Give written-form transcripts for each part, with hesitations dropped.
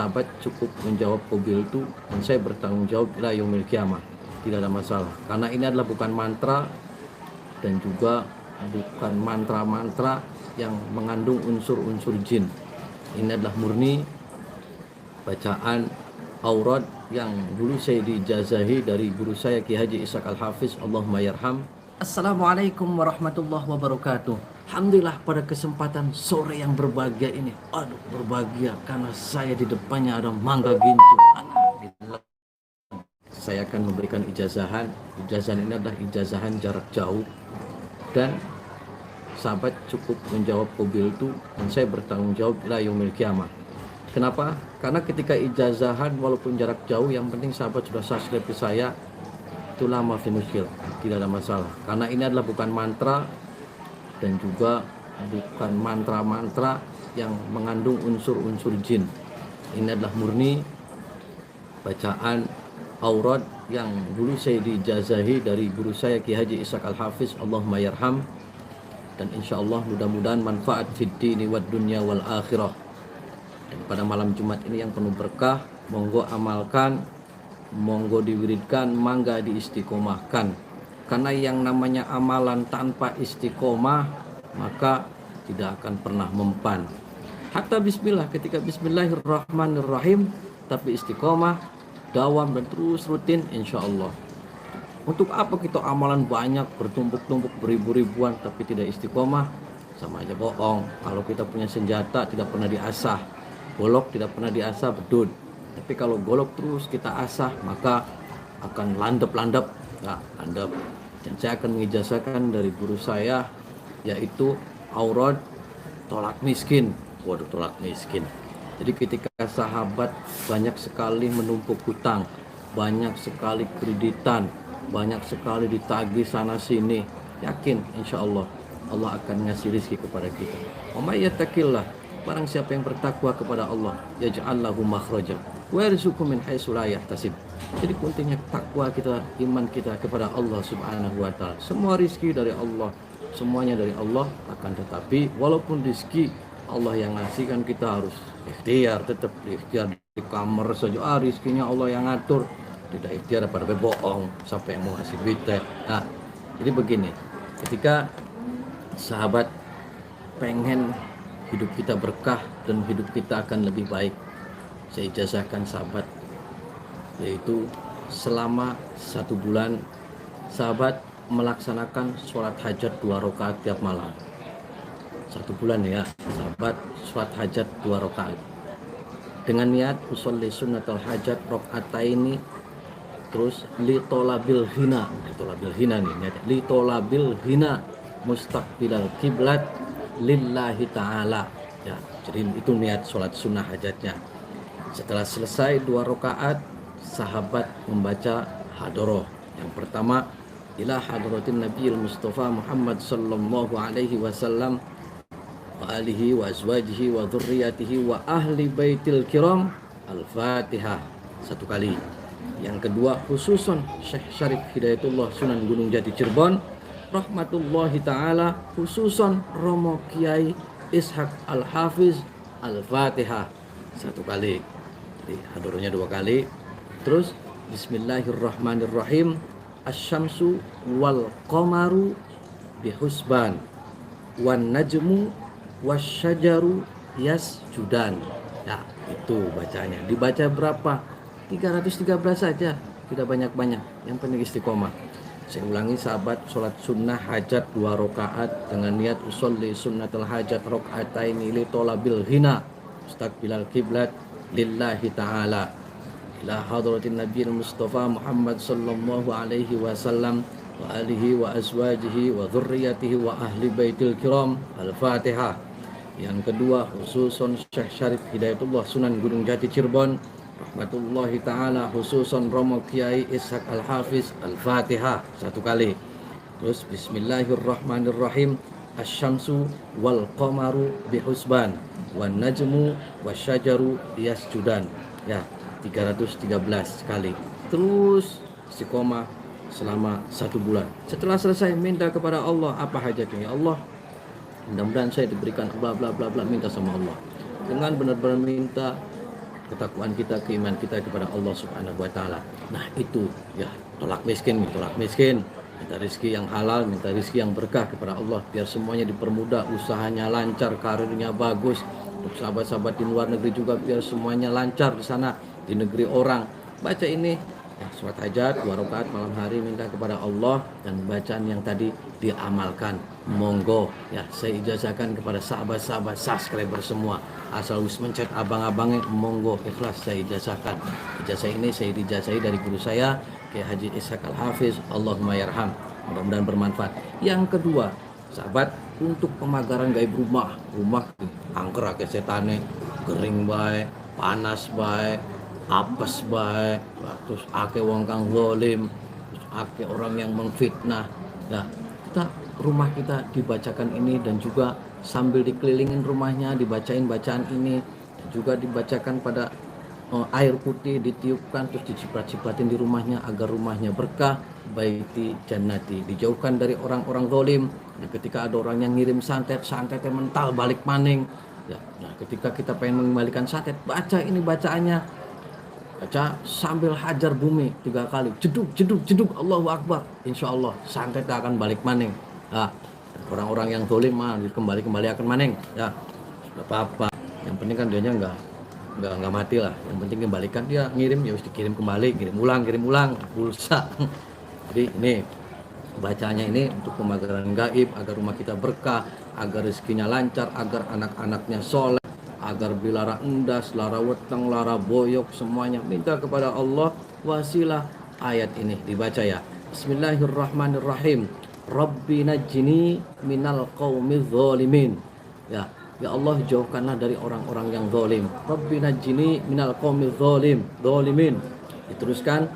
sahabat cukup menjawab qabiltu dan saya bertanggung jawab ila yaumil qiyamah. Tidak ada masalah. Karena ini adalah bukan mantra dan juga bukan mantra-mantra yang mengandung unsur-unsur jin. Ini adalah murni bacaan aurat yang dulu saya dijazahi dari guru saya Ki Haji Ishaq Al-Hafiz, Allahumma yarham. Assalamualaikum warahmatullahi wabarakatuh. Alhamdulillah pada kesempatan sore yang berbahagia ini, berbahagia karena saya di depannya ada Mangga Gintu. Saya akan memberikan ijazahan. Ijazahan ini adalah ijazahan jarak jauh dan sahabat cukup menjawab qabiltu dan saya bertanggung jawab ila yaumil qiyamah. Kenapa? Karena ketika ijazahan walaupun jarak jauh, yang penting sahabat sudah subscribe ke saya, itulah ma fi muskil, tidak ada masalah. Karena ini adalah bukan mantra dan juga bukan mantra-mantra yang mengandung unsur-unsur jin. Ini adalah murni bacaan aurat yang dulu saya dijazahi dari guru saya Ki Haji Ishaq Al-Hafiz, Allahumma yarham. Dan insya Allah mudah-mudahan manfaat fid dini wad dunya wal akhirah. Dan pada malam Jumat ini yang penuh berkah, monggo amalkan, monggo diwiridkan, mangga diistiqomahkan. Karena yang namanya amalan tanpa istiqomah maka tidak akan pernah mempan. Hatta bismillah, ketika bismillahirrahmanirrahim tapi istiqomah, dawam dan terus rutin, insya Allah. Untuk apa kita amalan banyak, bertumpuk-tumpuk, beribu-ribuan tapi tidak istiqomah? Sama aja bohong. Kalau kita punya senjata tidak pernah diasah, golok tidak pernah diasah, bedud. Tapi kalau golok terus kita asah maka akan landep-landep. Nah, landep. Dan saya akan mengijazahkan dari guru saya, yaitu aurat tolak miskin. Waduh, tolak miskin. Jadi ketika sahabat banyak sekali menumpuk hutang, banyak sekali kreditan, banyak sekali ditagih sana sini, yakin insya Allah Allah akan ngasih rezeki kepada kita. Wa may yattaqillah, barang siapa yang bertakwa kepada Allah, yaj'al lahu makhraja wa yarzuqhu min haitsu la yahtasib. Jadi pentingnya takwa kita, iman kita kepada Allah Subhanahu wa taala. Semua rezeki dari Allah, semuanya dari Allah, akan tetapi walaupun rezeki Allah yang ngasih kan kita harus ikhtiar, tetap ikhtiar di kamar saja. Rezekinya Allah yang ngatur, tidak ikhtiar pada bohong. Siapa yang mau ngasih duit? Nah, jadi begini, ketika sahabat pengen hidup kita berkah dan hidup kita akan lebih baik, saya ijazahkan sahabat, yaitu selama 1 bulan sahabat melaksanakan sholat hajat 2 rakaat tiap malam. 1 bulan ya sahabat, sholat hajat 2 rakaat dengan niat usolli sunnatul hajat rakaataini, terus litolabil hina nih, niat litolabil hina mustaqbilal kiblat lillahi ta'ala ya. Jadi itu niat sholat sunnah hajatnya. Setelah selesai 2 rakaat, sahabat membaca hadoroh. Yang pertama, ila hadratin nabiyil mustafa Muhammad sallallahu alaihi wasallam wa alihi wa azwajihi wa dzurriyyatihi wa ahli baitil kiram, al-fatihah 1 kali. Yang kedua, khususon Syekh Syarif Hidayatullah Sunan Gunung Jati Cirebon rahmatullahi ta'ala, khususon Romo Kiai Ishaq Al-Hafiz, al-fatihah 1 kali. Jadi hadorohnya 2 kali. Terus bismillahirrahmanirrahim, asyamsu wal qamaru bihusban wan najmu wasyajaru yasjudan. Ya, itu bacanya. Dibaca berapa? 313 saja, tidak banyak-banyak. Yang penting istiqomah. Saya ulangi sahabat, sholat sunnah hajat 2 rakaat dengan niat usolli sunnatul hajat rakaataini li tolabil hina mustaqbilal kiblat lillahi ta'ala ila hadratin nabiyil mustafa Muhammad sallallahu alaihi wasallam wa alihi wa azwajihi wa dzurriyyatihi wa ahli baitil kiram, al-fatihah. Yang kedua, khususon Syekh Syarif Hidayatullah Sunan Gunung Jati Cirebon rahmatullahi ta'ala, khususon Romo Kiai Ishaq Al-Hafiz, al-fatihah 1 kali. Terus bismillahirrahmanirrahim, asyamsu wal qamaru bihusban wan najmu wasyajaru yasjudan. Ya, 313 kali. Terus istiqomah selama 1 bulan. Setelah selesai, minta kepada Allah apa hajatnya. Ya Allah, mudah-mudahan saya diberikan bla bla bla bla, minta sama Allah dengan benar-benar minta ketakwaan kita, keimanan kita kepada Allah Subhanahu wa taala. Nah, itu ya, tolak miskin, minta rezeki yang halal, minta rezeki yang berkah kepada Allah, biar semuanya dipermudah, usahanya lancar, karirnya bagus. Untuk sahabat-sahabat di luar negeri juga biar semuanya lancar di sana, di negeri orang. Baca ini ya, surat hajat 2 rakaat malam hari, minta kepada Allah, dan bacaan yang tadi diamalkan. Monggo ya, saya ijazahkan kepada sahabat-sahabat subscriber semua, asal mencet abang-abangnya, monggo ikhlas saya ijazahkan. Ijazah ini saya dijazahi dari guru saya Kiai Haji Ishaq Al-Hafiz, Allahumma yarham. Mudah-mudahan bermanfaat. Yang kedua, sahabat, untuk pemagaran gaib rumah angker ake setane, kering bae, panas bae, apes bae, terus ake wong kang zalim, terus ake orang yang mengfitnah. Nah, rumah kita dibacakan ini, dan juga sambil dikelilingin rumahnya dibacain bacaan ini, dan juga dibacakan pada air putih, ditiupkan terus diciprat-cipratin di rumahnya agar rumahnya berkah. Baiti jannati, dijauhkan dari orang-orang zalim. Nah, ketika ada orang yang ngirim santetnya mental balik maning ya. Nah, ketika kita pengen mengembalikan santet, baca ini bacaannya, baca sambil hajar bumi 3 kali, jeduk Allahu Akbar, insya Allah santetnya akan balik maning. Nah, orang-orang yang zalim mah kembali akan maning ya, tidak apa-apa, yang penting kan dianya nggak mati lah, yang penting kembalikan. Dia ngirim ya harus dikirim kembali, kirim ulang pulsa. Jadi ini bacanya ini untuk pemagaran gaib, agar rumah kita berkah, agar rezekinya lancar, agar anak-anaknya soleh, agar bilara endas, lara weteng, lara boyok, semuanya minta kepada Allah wasilah. Ayat ini dibaca ya, Bismillahirrahmanirrahim. Rabbi najjini minal qaumiz zalimin. Ya Allah, jauhkanlah dari orang-orang yang zalim. Rabbi najjini minal qaumiz zalimin. Diteruskan,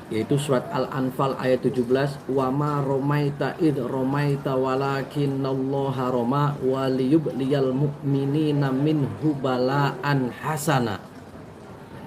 yaitu surat Al-Anfal ayat 17, wa ma romaita id romaita walakinallaha roma waliyubliyal mu'minina minhu bala'an hasana.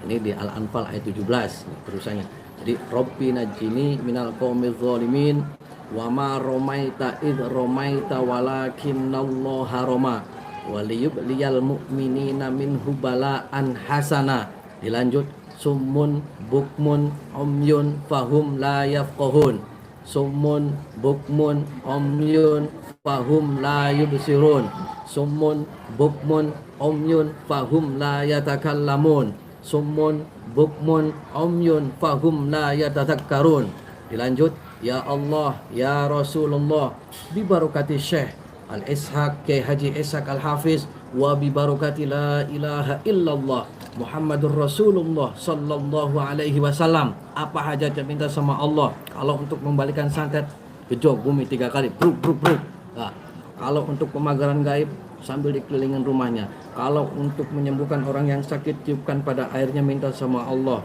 Ini di Al-Anfal ayat 17 terusannya. Jadi Rabbi najjini minal qaumiz zalimin wa ma romaita id romaita walakinallaha roma waliyubliyal mu'minina minhu bala'an hasana. Dilanjut, summun bukmun umyun fahum la yafqahun. Summun bukmun umyun fahum la yubsirun. Summun bukmun umyun fahum la yatakallamun. Summun bukmun umyun fahum la yatadhakkarun. Dilanjut, ya Allah ya Rasulullah bi barakati Syekh Al-Ishaq Kiai Haji Ishaq Al-Hafiz wa bi barakati la ilaha illallah Muhammadur Rasulullah sallallahu alaihi wasallam. Apa hajatnya minta sama Allah. Kalau untuk membalikan santet, gejok bumi 3 kali, bruk. Nah, kalau untuk pemagaran gaib, sambil dikelilingin rumahnya. Kalau untuk menyembuhkan orang yang sakit, tiupkan pada airnya, minta sama Allah,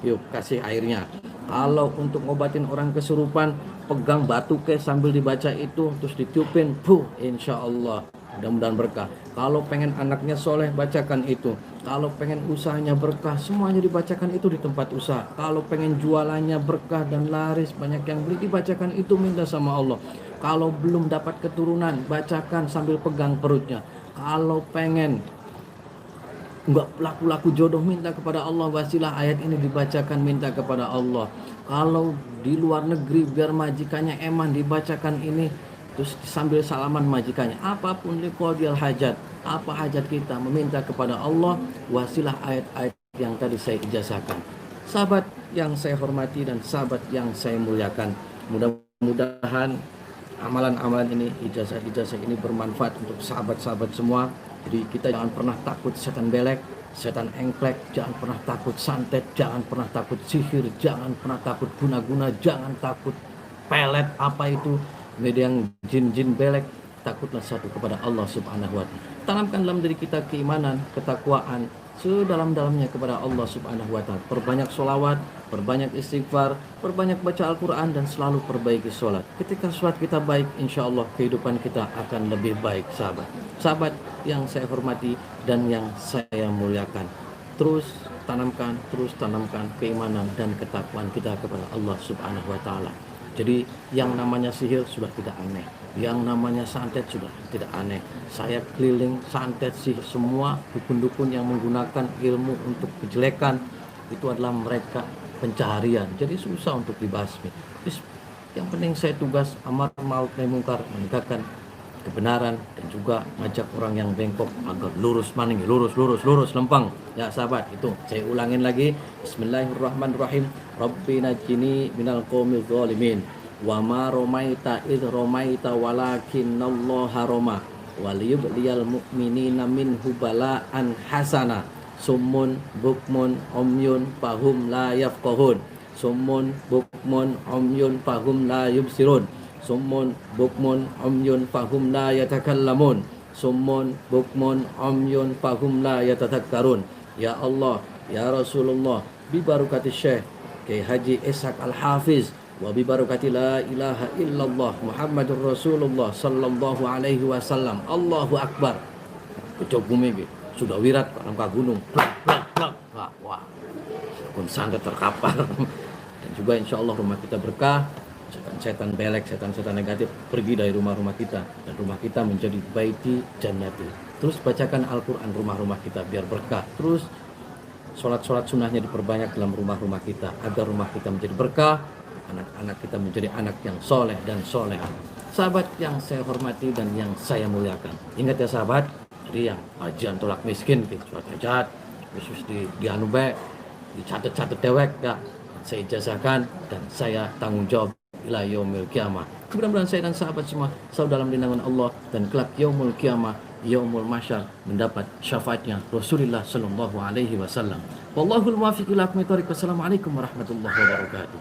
yuk kasih airnya. Kalau untuk ngobatin orang kesurupan, pegang batu sambil dibaca itu, terus ditiupin, insya Allah mudah-mudahan berkah. Kalau pengen anaknya soleh, bacakan itu. Kalau pengen usahanya berkah, semuanya dibacakan itu di tempat usaha. Kalau pengen jualannya berkah dan laris, banyak yang beli, dibacakan itu, minta sama Allah. Kalau belum dapat keturunan, bacakan sambil pegang perutnya. Kalau pengen nggak laku jodoh, minta kepada Allah wasilah, ayat ini dibacakan, minta kepada Allah. Kalau di luar negeri biar majikannya eman, dibacakan ini, terus sambil salaman majikannya. Apapun liqadil hajat, apa hajat kita, meminta kepada Allah wasilah ayat-ayat yang tadi saya ijazahkan. Sahabat yang saya hormati dan sahabat yang saya muliakan, mudah-mudahan amalan-amalan ini, ijazah-ijazah ini bermanfaat untuk sahabat-sahabat semua. Jadi kita jangan pernah takut setan belek, setan engklek, jangan pernah takut santet, jangan pernah takut sihir, jangan pernah takut guna-guna, jangan takut pelet apa itu, media yang jin-jin belek. Takutlah satu kepada Allah Subhanahu wa ta'ala. Tanamkan dalam diri kita keimanan, ketakwaan sedalam-dalamnya kepada Allah Subhanahu wa ta'ala. Perbanyak sholawat, perbanyak istighfar, perbanyak baca Al-Quran, dan selalu perbaiki sholat. Ketika sholat kita baik, insya Allah kehidupan kita akan lebih baik. Sahabat yang saya hormati dan yang saya muliakan, terus tanamkan keimanan dan ketakwaan kita kepada Allah Subhanahu wa ta'ala. Jadi yang namanya sihir sudah tidak aneh, yang namanya santet sudah tidak aneh. Saya keliling santet sihir semua dukun-dukun yang menggunakan ilmu untuk kejelekan, itu adalah mereka pencaharian. Jadi susah untuk dibasmi. Terus yang penting saya tugas amar ma'ruf nahi mungkar, menegakkan kebenaran dan juga ngajak orang yang bengkok agar lurus maning, lurus lempang. Ya sahabat, itu saya ulangin lagi. Bismillahirrahmanirrahim. Rabbi najini minal qaumil zalimin. Wa ma romaita id romaita walakinallaha roma. Waliyubliyal mu'minina minhu bala'an hasana. Summun bukmun umyun fahum la yafqahun. Summun bukmun umyun fahum la yubsirun. Summun bukmun umyun fahum la yatakallamun. Summun bukmun umyun fahum la yatadhakkarun. Ya Allah, ya Rasulullah, bi barakati Syekh Kiai Haji Ishaq Al-Hafiz wa bi barakati la ilaha illallah Muhammadur Rasulullah sallallahu alaihi wasallam. Allahu akbar. Kecok bumi sudah wirat angka gunung. Wah, kun sangat terkapar. Dan juga insya Allah rumah kita berkah. Setan-setan belek, setan-setan negatif pergi dari rumah-rumah kita, dan rumah kita menjadi baiti jannati. Terus bacakan Al-Quran rumah-rumah kita biar berkah. Terus sholat-sholat sunnahnya diperbanyak dalam rumah-rumah kita agar rumah kita menjadi berkah, anak-anak kita menjadi anak yang soleh dan soleha. Sahabat yang saya hormati dan yang saya muliakan, ingat ya sahabat, jadi yang ajian tolak miskin, surat hajat, khusus di anube, dicatat-catat dewek ya, saya ijazahkan dan saya tanggung jawab ila yaumil kiamah. Mudah-mudahan saya dan sahabat semua selalu dalam lindungan Allah, dan kelak yaumul kiamah, yaumul mahsyar, mendapat syafaatnya Rasulullah sallallahu alaihi wasallam. Wallahul muwaffiq ila aqwamit thoriq. Wassalamualaikum warahmatullahi wabarakatuh.